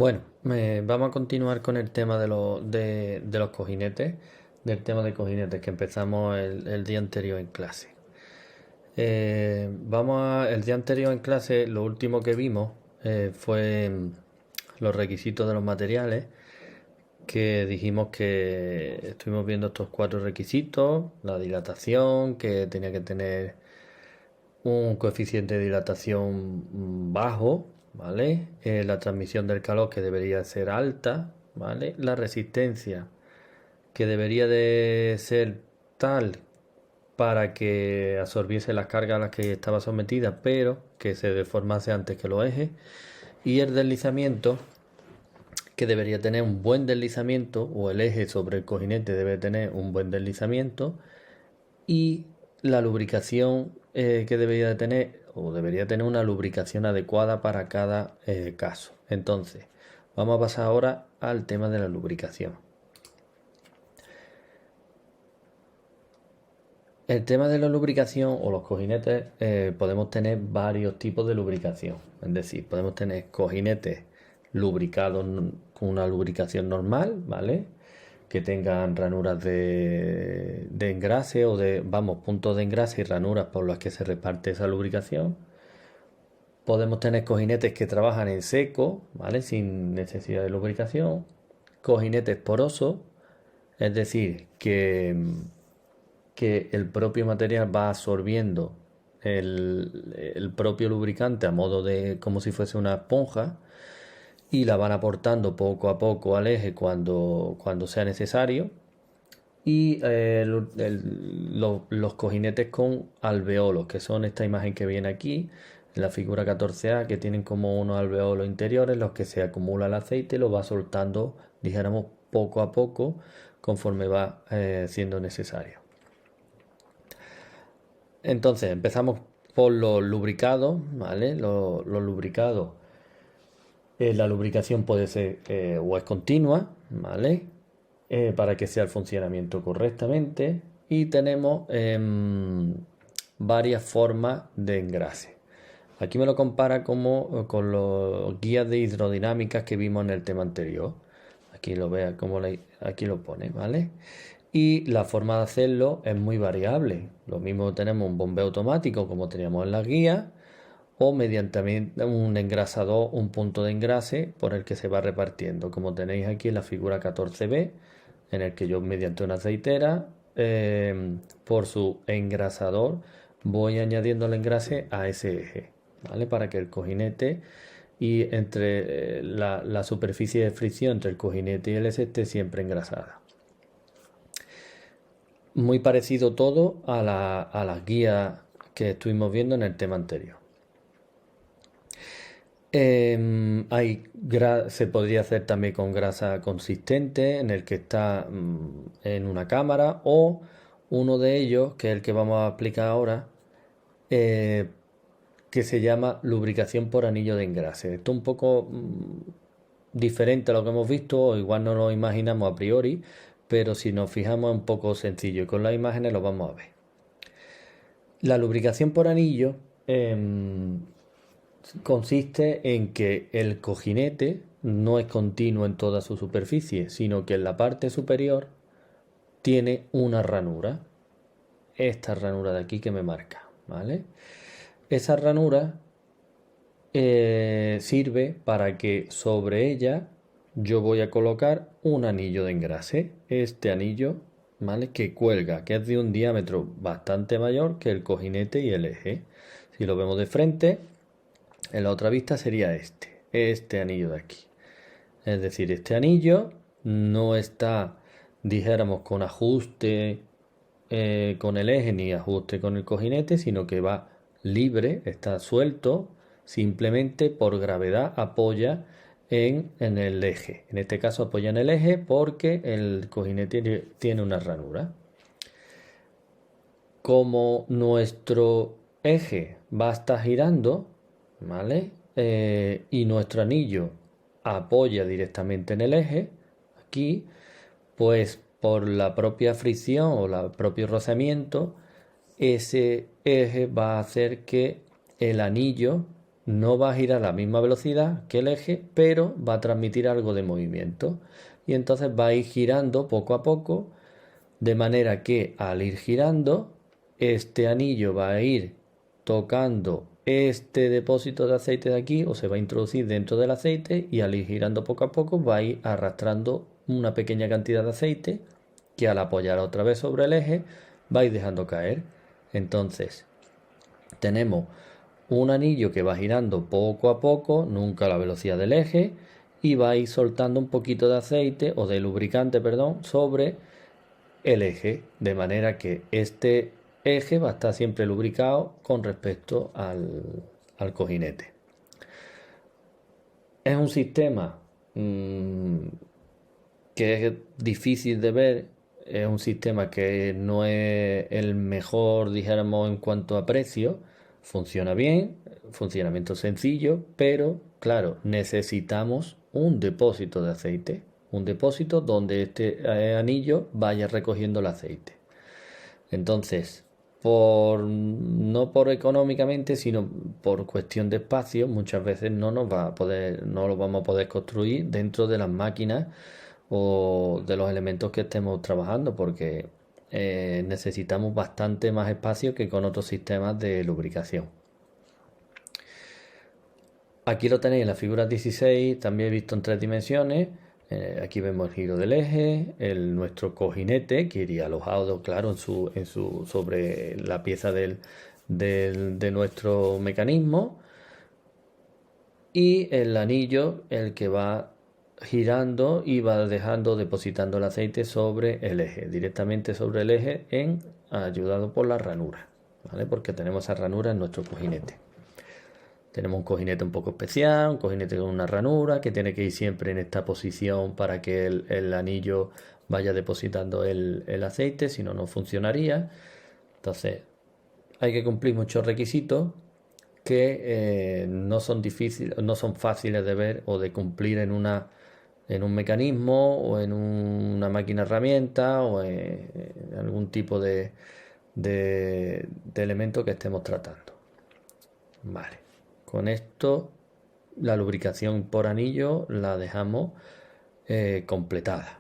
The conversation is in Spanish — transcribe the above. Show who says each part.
Speaker 1: Bueno, vamos a continuar con el tema de los cojinetes, del tema de cojinetes que empezamos el día anterior en clase. El día anterior en clase, lo último que vimos fue los requisitos de los materiales, que dijimos que estuvimos viendo estos cuatro requisitos: la dilatación, que tenía que tener un coeficiente de dilatación bajo, ¿vale? La transmisión del calor, que debería ser alta, ¿vale? La resistencia, que debería de ser tal para que absorbiese las cargas a las que estaba sometida, pero que se deformase antes que los ejes. Y el deslizamiento, que debería tener un buen deslizamiento, o el eje sobre el cojinete debe tener un buen deslizamiento. Y la lubricación, que debería de tener, o debería tener una lubricación adecuada para cada caso. Entonces, vamos a pasar ahora al tema de la lubricación. El tema de la lubricación o los cojinetes, podemos tener varios tipos de lubricación. Es decir, podemos tener cojinetes lubricados con una lubricación normal, ¿vale? Que tengan ranuras de engrase o puntos de engrase y ranuras por las que se reparte esa lubricación. Podemos tener cojinetes que trabajan en seco, ¿vale? Sin necesidad de lubricación. Cojinetes porosos, es decir, que el propio material va absorbiendo el propio lubricante a modo de como si fuese una esponja, y la van aportando poco a poco al eje cuando sea necesario. Y los cojinetes con alveolos, que son esta imagen que viene aquí en la figura 14A, que tienen como unos alveolos interiores, los que se acumula el aceite y lo va soltando, dijéramos, poco a poco, conforme va siendo necesario. Entonces empezamos por los lubricados, ¿vale? Los lubricados, la lubricación puede ser o es continua, ¿vale? Para que sea el funcionamiento correctamente. Y tenemos varias formas de engrase. Aquí me lo compara como con los guías de hidrodinámicas que vimos en el tema anterior. Aquí lo vea como aquí lo pone, ¿vale? Y la forma de hacerlo es muy variable. Lo mismo tenemos un bombeo automático como teníamos en la guía, o mediante un engrasador, un punto de engrase por el que se va repartiendo, como tenéis aquí en la figura 14B, en el que yo mediante una aceitera, por su engrasador, voy añadiendo el engrase a ese eje, ¿vale? Para que el cojinete y entre la superficie de fricción entre el cojinete y el eje esté siempre engrasada. Muy parecido todo a las guías que estuvimos viendo en el tema anterior. Se podría hacer también con grasa consistente, en el que está en una cámara, o uno de ellos, que es el que vamos a aplicar ahora, eh, que se llama lubricación por anillo de engrase. Esto es un poco diferente a lo que hemos visto, o igual no lo imaginamos a priori, pero si nos fijamos es un poco sencillo y con las imágenes lo vamos a ver. La lubricación por anillo consiste en que el cojinete no es continuo en toda su superficie, sino que en la parte superior tiene una ranura. Esta ranura de aquí que me marca, ¿vale? Esa ranura sirve para que sobre ella yo voy a colocar un anillo de engrase. Este anillo, ¿vale? Que cuelga, que es de un diámetro bastante mayor que el cojinete y el eje. Si lo vemos de frente, en la otra vista sería este anillo de aquí. Es decir, este anillo no está, dijéramos, con ajuste con el eje ni ajuste con el cojinete, sino que va libre, está suelto, simplemente por gravedad apoya en el eje. En este caso apoya en el eje porque el cojinete tiene una ranura. Como nuestro eje va a estar girando, ¿vale? Y nuestro anillo apoya directamente en el eje, aquí, pues por la propia fricción o el propio rozamiento, ese eje va a hacer que el anillo no va a girar a la misma velocidad que el eje, pero va a transmitir algo de movimiento. Y entonces va a ir girando poco a poco, de manera que al ir girando, este anillo va a ir tocando este depósito de aceite de aquí, o se va a introducir dentro del aceite, y al ir girando poco a poco va a ir arrastrando una pequeña cantidad de aceite que al apoyar otra vez sobre el eje va a ir dejando caer. Entonces tenemos un anillo que va girando poco a poco, nunca a la velocidad del eje, y va a ir soltando un poquito de aceite o de lubricante, perdón, sobre el eje, de manera que este eje va a estar siempre lubricado con respecto al cojinete. Es un sistema que es difícil de ver, es un sistema que no es el mejor, dijéramos, en cuanto a precio. Funciona bien, funcionamiento sencillo, pero claro, necesitamos un depósito de aceite, un depósito donde este anillo vaya recogiendo el aceite. Entonces, no por económicamente, sino por cuestión de espacio, muchas veces no nos va a poder, no lo vamos a poder construir dentro de las máquinas o de los elementos que estemos trabajando, porque necesitamos bastante más espacio que con otros sistemas de lubricación. Aquí lo tenéis en la figura 16, también he visto en 3 dimensiones. Aquí vemos el giro del eje, nuestro cojinete que iría alojado, claro, sobre la pieza de nuestro mecanismo, y el anillo, el que va girando y va depositando el aceite sobre el eje, directamente sobre el eje, ayudado por la ranura, ¿vale? Porque tenemos esa ranura en nuestro cojinete. Tenemos un cojinete un poco especial, un cojinete con una ranura que tiene que ir siempre en esta posición para que el anillo vaya depositando el aceite, si no, no funcionaría. Entonces, hay que cumplir muchos requisitos que no son difíciles, no son fáciles de ver o de cumplir en un mecanismo o en una máquina herramienta o en algún tipo de elemento que estemos tratando. Vale, con esto la lubricación por anillo la dejamos completada.